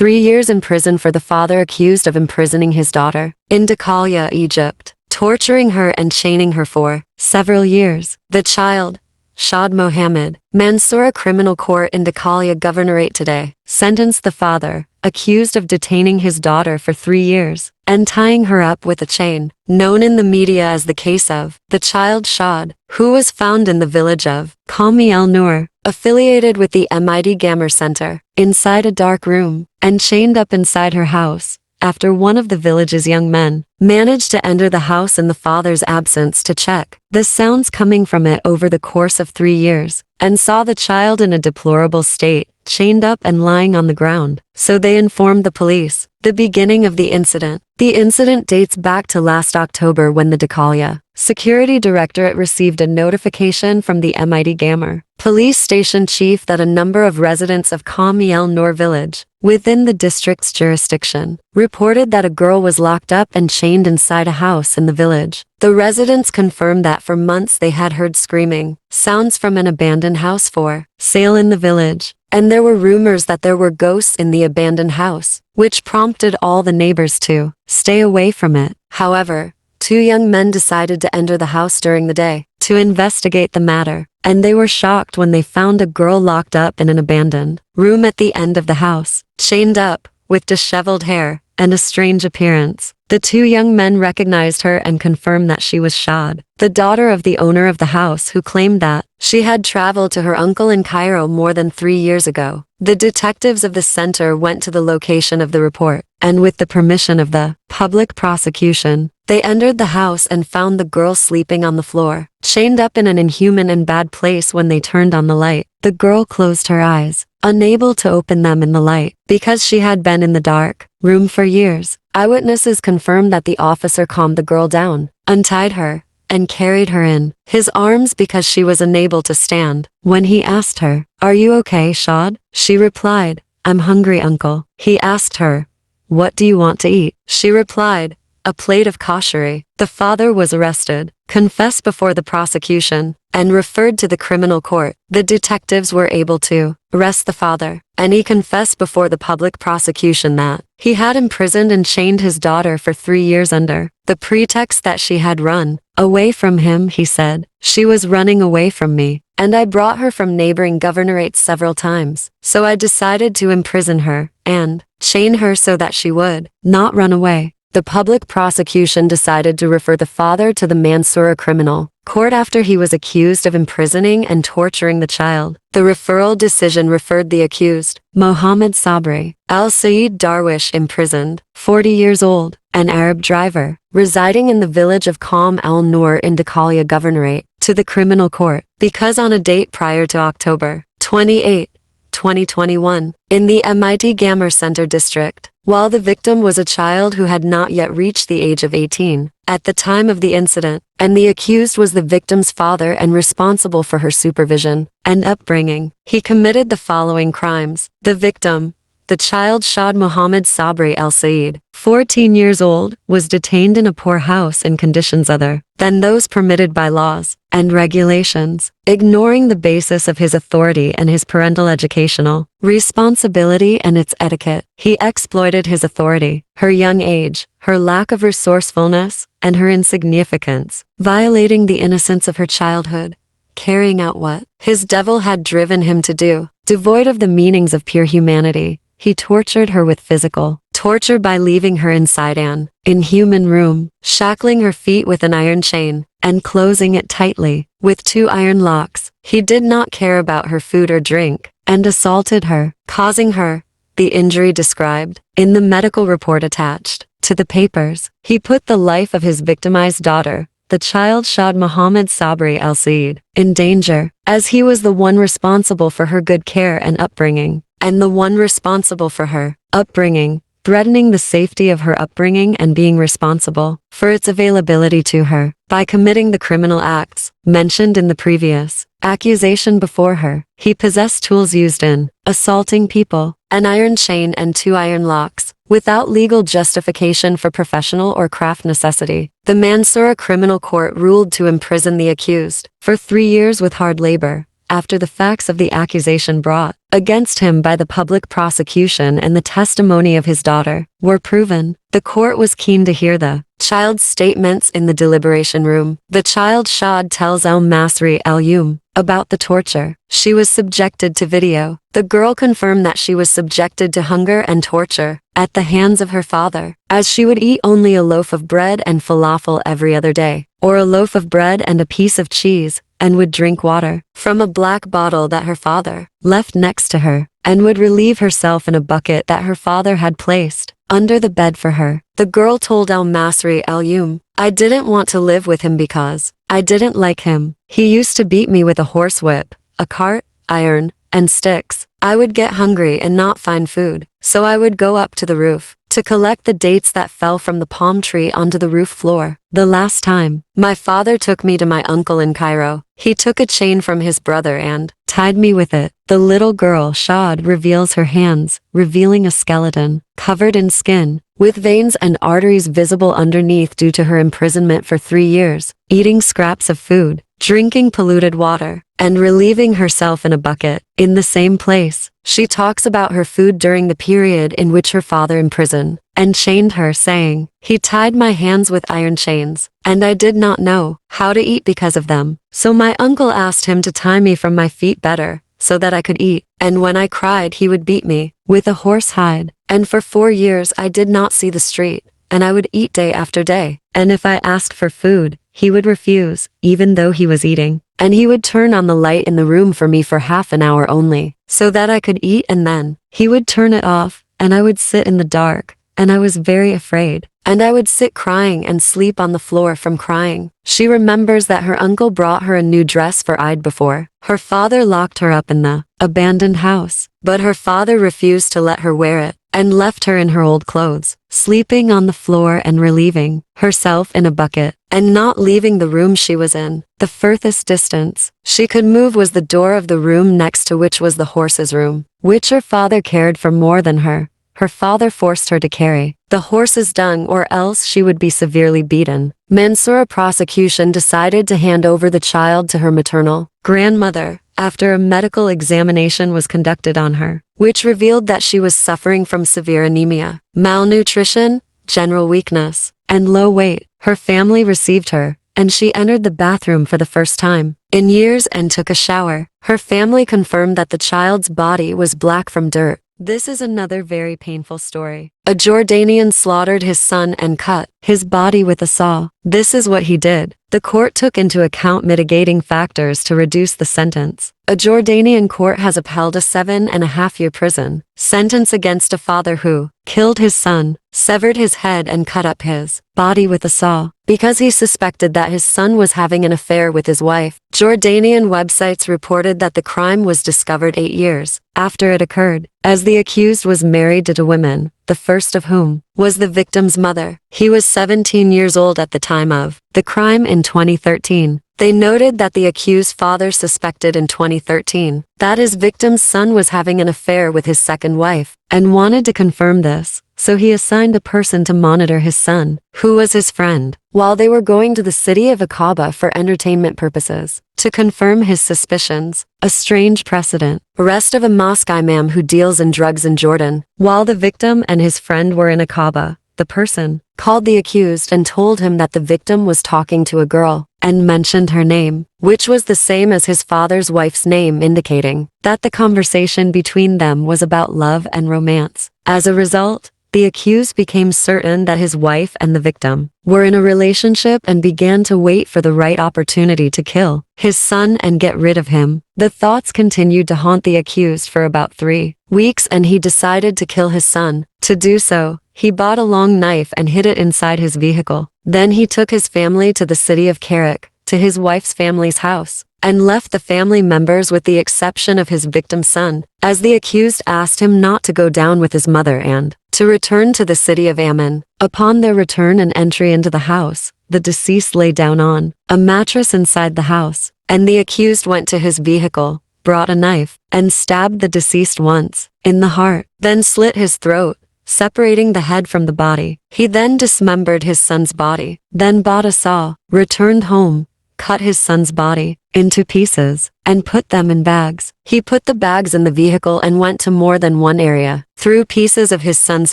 3 years in prison for the father accused of imprisoning his daughter in Dakalia, Egypt, torturing her and chaining her for several years. The child, Shad Mohammed, Mansoura Criminal Court in Dakalia Governorate today, sentenced the father, accused of detaining his daughter for 3 years and tying her up with a chain, known in the media as the case of the child Shad, who was found in the village of Qami el-Noor, affiliated with the MIT Gamma Center, inside a dark room and chained up inside her house, after one of the village's young men managed to enter the house in the father's absence to check the sounds coming from it over the course of 3 years, and saw the child in a deplorable state, chained up and lying on the ground. So they informed the police. The beginning of the incident. The incident dates back to last October when the Dakalia Security Directorate received a notification from the MIT Gamma police station chief that a number of residents of Qami el-Noor village, within the district's jurisdiction, reported that a girl was locked up and chained inside a house in the village. The residents confirmed that for months they had heard screaming sounds from an abandoned house for sale in the village, and there were rumors that there were ghosts in the abandoned house, which prompted all the neighbors to stay away from it. However, 2 young men decided to enter the house during the day to investigate the matter, and they were shocked when they found a girl locked up in an abandoned room at the end of the house, chained up, with disheveled hair and a strange appearance. The 2 young men recognized her and confirmed that she was Shad, the daughter of the owner of the house, who claimed that she had traveled to her uncle in Cairo more than 3 years ago. The detectives of the center went to the location of the report, and with the permission of the public prosecution, they entered the house and found the girl sleeping on the floor, chained up in an inhuman and bad place. When they turned on the light, the girl closed her eyes, unable to open them in the light, because she had been in the dark room for years. Eyewitnesses confirmed that the officer calmed the girl down, untied her, and carried her in his arms because she was unable to stand. When he asked her, "Are you okay, Shad?" she replied, "I'm hungry, uncle." He asked her, "What do you want to eat?" She replied, "A plate of kashari." The father was arrested, confessed before the prosecution, and referred to the criminal court. The detectives were able to arrest the father, and he confessed before the public prosecution that he had imprisoned and chained his daughter for 3 years under the pretext that she had run away from him. He said, "She was running away from me, and I brought her from neighboring governorates several times, so I decided to imprison her and chain her so that she would not run away." The public prosecution decided to refer the father to the Mansoura Criminal Court after he was accused of imprisoning and torturing the child. The referral decision referred the accused, Mohammed Sabri Al-Said Darwish, imprisoned, 40 years old, an Arab driver, residing in the village of Qam el-Noor in Dakalia Governorate, to the criminal court, because on a date prior to October 28, 2021, in the MIT Gamma Center district, while the victim was a child who had not yet reached the age of 18 at the time of the incident, and the accused was the victim's father and responsible for her supervision and upbringing, he committed the following crimes. The victim, the child Shad Mohammed Sabri El-Said, 14 years old, was detained in a poor house in conditions other than those permitted by laws and regulations, ignoring the basis of his authority and his parental educational responsibility and its etiquette. He exploited his authority, her young age, her lack of resourcefulness, and her insignificance, violating the innocence of her childhood, carrying out what his devil had driven him to do, devoid of the meanings of pure humanity. He tortured her with physical torture by leaving her inside an inhuman room, shackling her feet with an iron chain, and closing it tightly with 2 iron locks. He did not care about her food or drink, and assaulted her, causing her the injury described in the medical report attached to the papers. He put the life of his victimized daughter, the child Shad Mohammed Sabri El-Said, in danger, as he was the one responsible for her good care and upbringing, and the one responsible for her upbringing, threatening the safety of her upbringing and being responsible for its availability to her. By committing the criminal acts mentioned in the previous accusation before her, he possessed tools used in assaulting people, an iron chain and 2 iron locks, without legal justification for professional or craft necessity. The Mansoura Criminal Court ruled to imprison the accused for 3 years with hard labor. After the facts of the accusation brought against him by the public prosecution and the testimony of his daughter were proven. The court was keen to hear the child's statements in the deliberation room. The child Shad tells Masri El-Yum about the torture she was subjected to. Video. The girl confirmed that she was subjected to hunger and torture at the hands of her father, as she would eat only a loaf of bread and falafel every other day, or a loaf of bread and a piece of cheese, and would drink water from a black bottle that her father left next to her, and would relieve herself in a bucket that her father had placed under the bed for her. The girl told Masri El-Yum, "I didn't want to live with him because I didn't like him. He used to beat me with a horsewhip, a cart, iron, and sticks. I would get hungry and not find food, so I would go up to the roof to collect the dates that fell from the palm tree onto the roof floor. The last time my father took me to my uncle in Cairo, he took a chain from his brother and tied me with it." The little girl Shad reveals her hands, revealing a skeleton covered in skin, with veins and arteries visible underneath due to her imprisonment for 3 years, eating scraps of food, drinking polluted water, and relieving herself in a bucket. In the same place, she talks about her food during the period in which her father imprisoned and chained her, saying, "He tied my hands with iron chains, and I did not know how to eat because of them. So my uncle asked him to tie me from my feet better, so that I could eat. And when I cried, he would beat me with a horse hide. And for 4 years I did not see the street, and I would eat day after day. And if I asked for food, he would refuse, even though he was eating. And he would turn on the light in the room for me for half an hour only, so that I could eat, and then he would turn it off, and I would sit in the dark, and I was very afraid. And I would sit crying and sleep on the floor from crying." She remembers that her uncle brought her a new dress for Eid before. Her father locked her up in the abandoned house, but her father refused to let her wear it, and left her in her old clothes, sleeping on the floor and relieving herself in a bucket, and not leaving the room she was in. The furthest distance she could move was the door of the room next to which was the horse's room, which her father cared for more than her. Her father forced her to carry the horse's dung, or else she would be severely beaten. Mansoura prosecution decided to hand over the child to her maternal grandmother after a medical examination was conducted on her, which revealed that she was suffering from severe anemia, malnutrition, general weakness, and low weight. Her family received her, and she entered the bathroom for the first time in years and took a shower. Her family confirmed that the child's body was black from dirt. This is another very painful story. A Jordanian slaughtered his son and cut his body with a saw. This is what he did. The court took into account mitigating factors to reduce the sentence. A Jordanian court has upheld a 7.5-year prison sentence against a father who killed his son, severed his head, and cut up his body with a saw because he suspected that his son was having an affair with his wife. Jordanian websites reported that the crime was discovered 8 years after it occurred, as the accused was married to 2 women, the first of whom was the victim's mother. He was 17 years old at the time of the crime in 2013. They noted that the accused father suspected in 2013 that his victim's son was having an affair with his second wife, and wanted to confirm this, so he assigned a person to monitor his son, who was his friend, while they were going to the city of Aqaba for entertainment purposes, to confirm his suspicions. A strange precedent. Arrest of a mosque imam who deals in drugs in Jordan. While the victim and his friend were in Aqaba, the person called the accused and told him that the victim was talking to a girl, and mentioned her name, which was the same as his father's wife's name, indicating that the conversation between them was about love and romance. As a result, the accused became certain that his wife and the victim were in a relationship and began to wait for the right opportunity to kill his son and get rid of him. The thoughts continued to haunt the accused for about 3 weeks, and he decided to kill his son. To do so, he bought a long knife and hid it inside his vehicle. Then he took his family to the city of Karak, to his wife's family's house, and left the family members with the exception of his victim's son, as the accused asked him not to go down with his mother and to return to the city of Amman. Upon their return and entry into the house, the deceased lay down on a mattress inside the house, and the accused went to his vehicle, brought a knife, and stabbed the deceased once in the heart, then slit his throat, separating the head from the body. He then dismembered his son's body, then bought a saw, returned home, cut his son's body into pieces and put them in bags. He put the bags in the vehicle and went to more than one area, threw pieces of his son's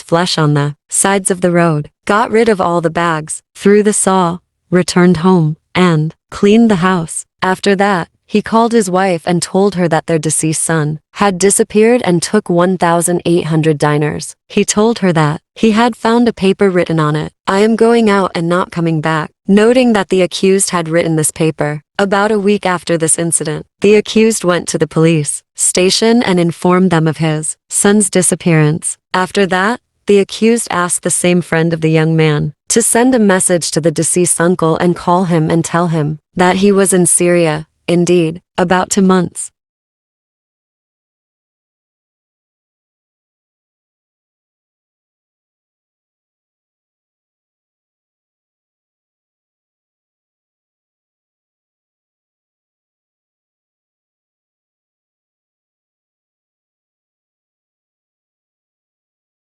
flesh on the sides of the road, got rid of all the bags, threw the saw, returned home, and cleaned the house. After that, he called his wife and told her that their deceased son had disappeared and took 1,800 dinars. He told her that he had found a paper written on it, "I am going out and not coming back," noting that the accused had written this paper. About a week after this incident, the accused went to the police station and informed them of his son's disappearance. After that, the accused asked the same friend of the young man to send a message to the deceased uncle and call him and tell him that he was in Syria. Indeed, about 2 months